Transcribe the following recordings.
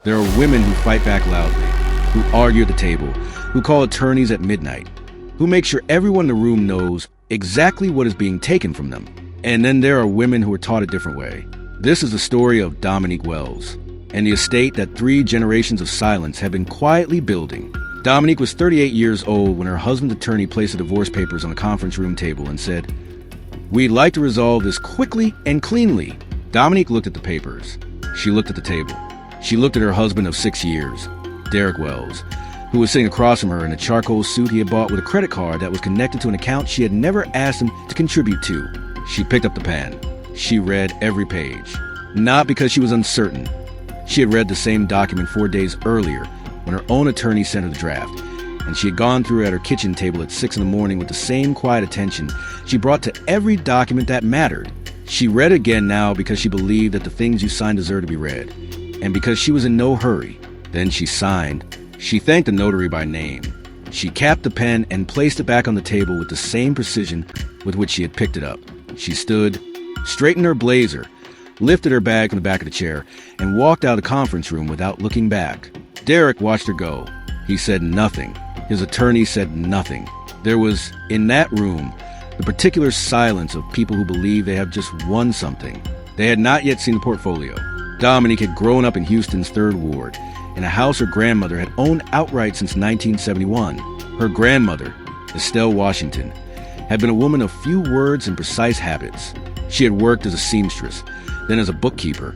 There are women who fight back loudly, who argue at the table, who call attorneys at midnight, who make sure everyone in the room knows exactly what is being taken from them. And then there are women who are taught a different way. This is the story of Dominique Wells and the estate that 3 generations of silence have been quietly building. Dominique was 38 years old when her husband's attorney placed the divorce papers on the conference room table and said, "We'd like to resolve this quickly and cleanly." Dominique looked at the papers. She looked at the table. She looked at her husband of 6 years, Derek Wells, who was sitting across from her in a charcoal suit he had bought with a credit card that was connected to an account she had never asked him to contribute to. She picked up the pen. She read every page. Not because she was uncertain. She had read the same document 4 days earlier when her own attorney sent her the draft, and she had gone through it at her kitchen table at 6 in the morning with the same quiet attention she brought to every document that mattered. She read again now because she believed that the things you signed deserved to be read, and because she was in no hurry. Then she signed. She thanked the notary by name. She capped the pen and placed it back on the table with the same precision with which she had picked it up. She stood, straightened her blazer, lifted her bag from the back of the chair, and walked out of the conference room without looking back. Derek watched her go. He said nothing. His attorney said nothing. There was, in that room, the particular silence of people who believe they have just won something. They had not yet seen the portfolio. Dominique had grown up in Houston's 3rd Ward, in a house her grandmother had owned outright since 1971. Her grandmother, Estelle Washington, had been a woman of few words and precise habits. She had worked as a seamstress, then as a bookkeeper,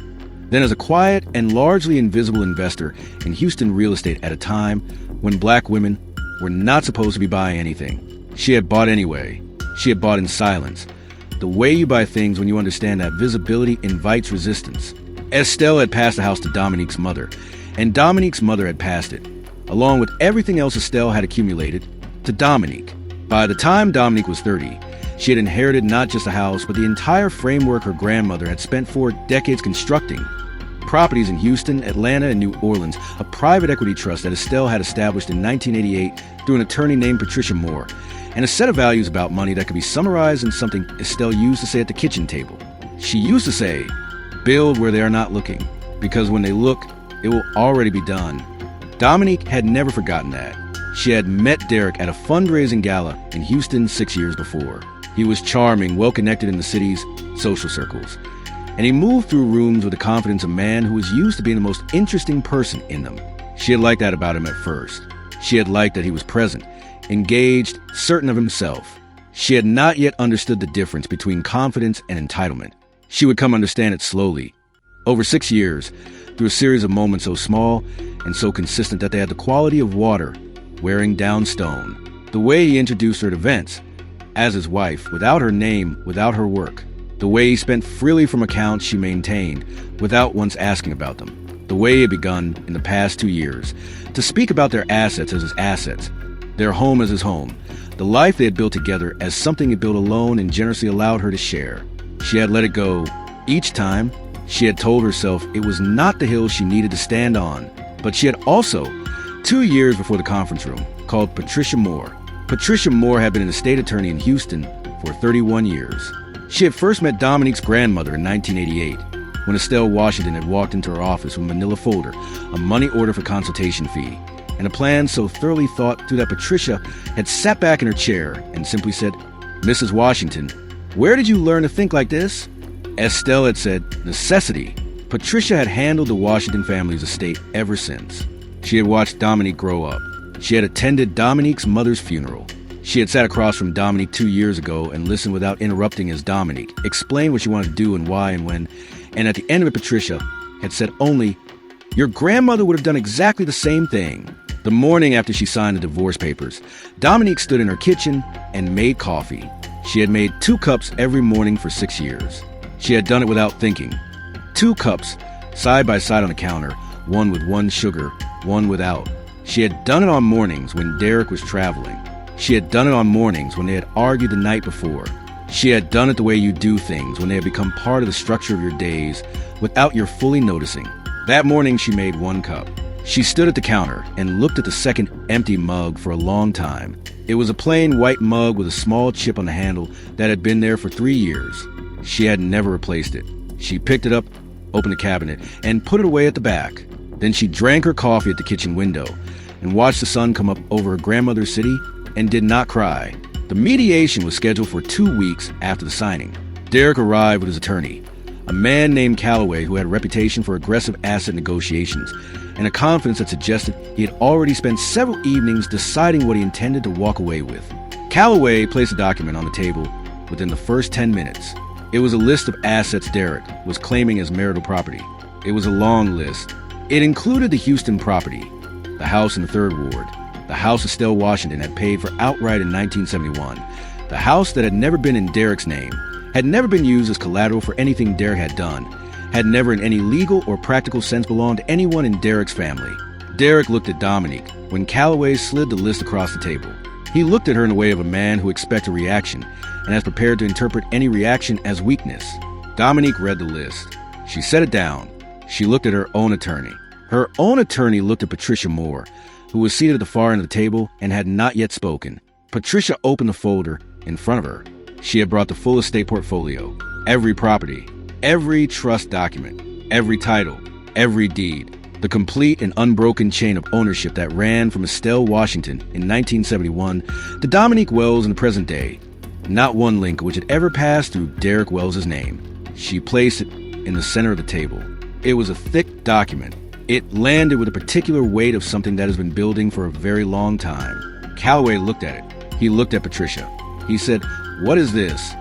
then as a quiet and largely invisible investor in Houston real estate at a time when black women were not supposed to be buying anything. She had bought anyway. She had bought in silence. The way you buy things when you understand that visibility invites resistance. Estelle had passed the house to Dominique's mother, and Dominique's mother had passed it, along with everything else Estelle had accumulated, to Dominique. By the time Dominique was 30, she had inherited not just a house, but the entire framework her grandmother had spent 4 decades constructing. Properties in Houston, Atlanta, and New Orleans, a private equity trust that Estelle had established in 1988 through an attorney named Patricia Moore, and a set of values about money that could be summarized in something Estelle used to say at the kitchen table. She used to say, "Build where they are not looking, because when they look, it will already be done." Dominique had never forgotten that. She had met Derek at a fundraising gala in Houston 6 years before. He was charming, well-connected in the city's social circles, and he moved through rooms with the confidence of a man who was used to being the most interesting person in them. She had liked that about him at first. She had liked that he was present, engaged, certain of himself. She had not yet understood the difference between confidence and entitlement. She would come to understand it slowly. Over 6 years, through a series of moments so small and so consistent that they had the quality of water wearing down stone. The way he introduced her to events, as his wife, without her name, without her work. The way he spent freely from accounts she maintained, without once asking about them. The way he had begun, in the past 2 years, to speak about their assets as his assets, their home as his home, the life they had built together as something he built alone and generously allowed her to share. She had let it go. Each time, she had told herself it was not the hill she needed to stand on, but she had also, 2 years before the conference room, called Patricia Moore. Patricia Moore had been an estate attorney in Houston for 31 years. She had first met Dominique's grandmother in 1988, when Estelle Washington had walked into her office with a manila folder, a money order for consultation fee, and a plan so thoroughly thought through that Patricia had sat back in her chair and simply said, "Mrs. Washington, where did you learn to think like this?" Estelle had said, "Necessity." Patricia had handled the Washington family's estate ever since. She had watched Dominique grow up. She had attended Dominique's mother's funeral. She had sat across from Dominique 2 years ago and listened without interrupting as Dominique explained what she wanted to do and why and when, and at the end of it, Patricia had said only, "Your grandmother would have done exactly the same thing." The morning after she signed the divorce papers, Dominique stood in her kitchen and made coffee. She had made 2 cups every morning for 6 years. She had done it without thinking. 2 cups, side by side on the counter, one with 1 sugar, one without. She had done it on mornings when Derek was traveling. She had done it on mornings when they had argued the night before. She had done it the way you do things when they had become part of the structure of your days without your fully noticing. That morning she made 1 cup. She stood at the counter and looked at the second empty mug for a long time. It was a plain white mug with a small chip on the handle that had been there for 3 years. She had never replaced it. She picked it up, opened the cabinet, and put it away at the back. Then she drank her coffee at the kitchen window and watched the sun come up over her grandmother's city and did not cry. The mediation was scheduled for 2 weeks after the signing. Derek arrived with his attorney, a man named Calloway who had a reputation for aggressive asset negotiations and a confidence that suggested he had already spent several evenings deciding what he intended to walk away with. Calloway placed a document on the table within the first 10 minutes. It was a list of assets Derek was claiming as marital property. It was a long list. It included the Houston property, the house in the 3rd Ward, the house Estelle Washington had paid for outright in 1971, the house that had never been in Derek's name, had never been used as collateral for anything Derek had done, had never in any legal or practical sense belonged to anyone in Derek's family. Derek looked at Dominique when Calloway slid the list across the table. He looked at her in the way of a man who expects a reaction and is prepared to interpret any reaction as weakness. Dominique read the list. She set it down. She looked at her own attorney. Her own attorney looked at Patricia Moore, who was seated at the far end of the table and had not yet spoken. Patricia opened the folder in front of her. She had brought the full estate portfolio, every property, every trust document, every title, every deed, the complete and unbroken chain of ownership that ran from Estelle Washington in 1971 to Dominique Wells in the present day. Not one link which had ever passed through Derek Wells's name. She placed it in the center of the table. It was a thick document. It landed with a particular weight of something that has been building for a very long time. Calloway looked at it. He looked at Patricia. He said, "What is this?"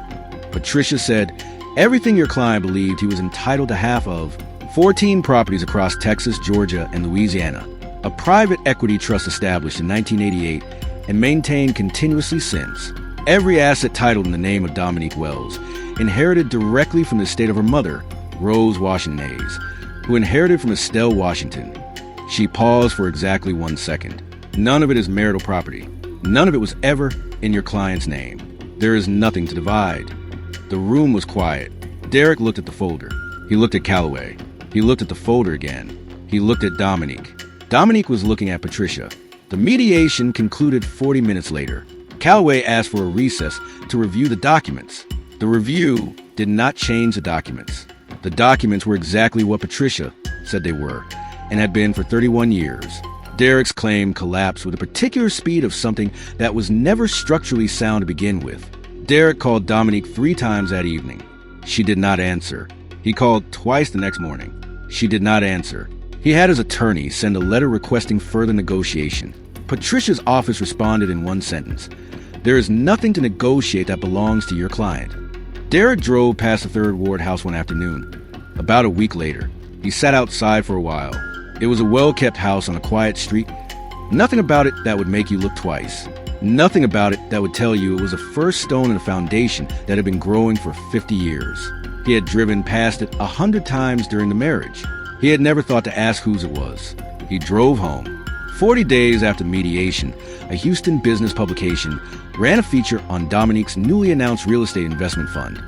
Patricia said, "Everything your client believed he was entitled to half of, 14 properties across Texas, Georgia, and Louisiana, a private equity trust established in 1988 and maintained continuously since. Every asset titled in the name of Dominique Wells, inherited directly from the estate of her mother, Rose Washington Hayes, who inherited from Estelle Washington." She paused for exactly 1 second. "None of it is marital property. None of it was ever in your client's name. There is nothing to divide." The room was quiet. Derek looked at the folder. He looked at Calloway. He looked at the folder again. He looked at Dominique. Dominique was looking at Patricia. The mediation concluded 40 minutes later. Calloway asked for a recess to review the documents. The review did not change the documents. The documents were exactly what Patricia said they were, and had been for 31 years. Derek's claim collapsed with a particular speed of something that was never structurally sound to begin with. Derek called Dominique 3 times that evening. She did not answer. He called twice the next morning. She did not answer. He had his attorney send a letter requesting further negotiation. Patricia's office responded in 1 sentence. "There is nothing to negotiate that belongs to your client." Derek drove past the 3rd Ward house one afternoon. About a week later, he sat outside for a while. It was a well-kept house on a quiet street. Nothing about it that would make you look twice. Nothing about it that would tell you it was the first stone in a foundation that had been growing for 50 years. He had driven past it 100 times during the marriage. He had never thought to ask whose it was. He drove home. 40 days after mediation, a Houston business publication ran a feature on Dominique's newly announced real estate investment fund,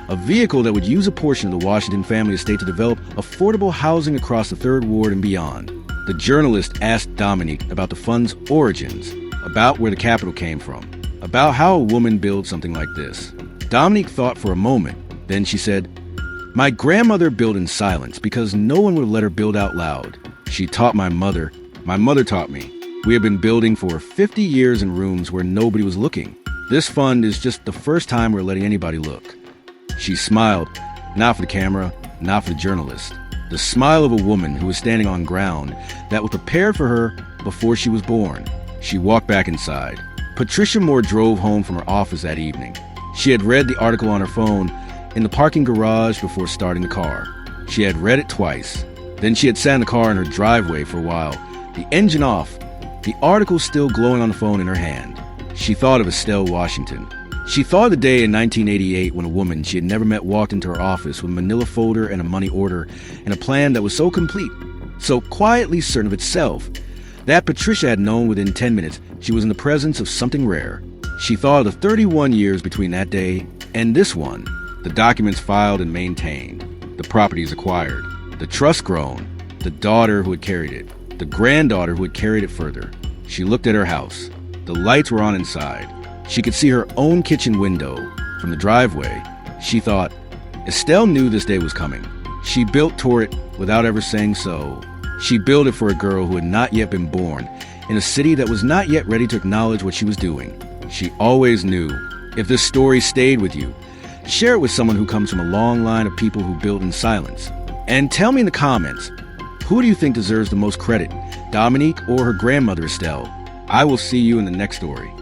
a vehicle that would use a portion of the Washington family estate to develop affordable housing across the 3rd Ward and beyond. The journalist asked Dominique about the fund's origins, about where the capital came from, about how a woman builds something like this. Dominique thought for a moment. Then she said, "My grandmother built in silence because no one would let her build out loud. She taught my mother. My mother taught me. We have been building for 50 years in rooms where nobody was looking. This fund is just the first time we're letting anybody look." She smiled, not for the camera, not for the journalist. The smile of a woman who was standing on ground that was prepared for her before she was born. She walked back inside. Patricia Moore drove home from her office that evening. She had read the article on her phone in the parking garage before starting the car. She had read it twice. Then she had sat in the car in her driveway for a while, the engine off, the article still glowing on the phone in her hand. She thought of Estelle Washington. She thought of the day in 1988 when a woman she had never met walked into her office with a manila folder and a money order and a plan that was so complete, so quietly certain of itself, that Patricia had known within 10 minutes she was in the presence of something rare. She thought of the 31 years between that day and this one, the documents filed and maintained, the properties acquired, the trust grown, the daughter who had carried it, the granddaughter who had carried it further. She looked at her house. The lights were on inside. She could see her own kitchen window from the driveway. She thought, Estelle knew this day was coming. She built toward it without ever saying so. She built it for a girl who had not yet been born, in a city that was not yet ready to acknowledge what she was doing. She always knew, if this story stayed with you, share it with someone who comes from a long line of people who built in silence. And tell me in the comments, who do you think deserves the most credit, Dominique or her grandmother Estelle? I will see you in the next story.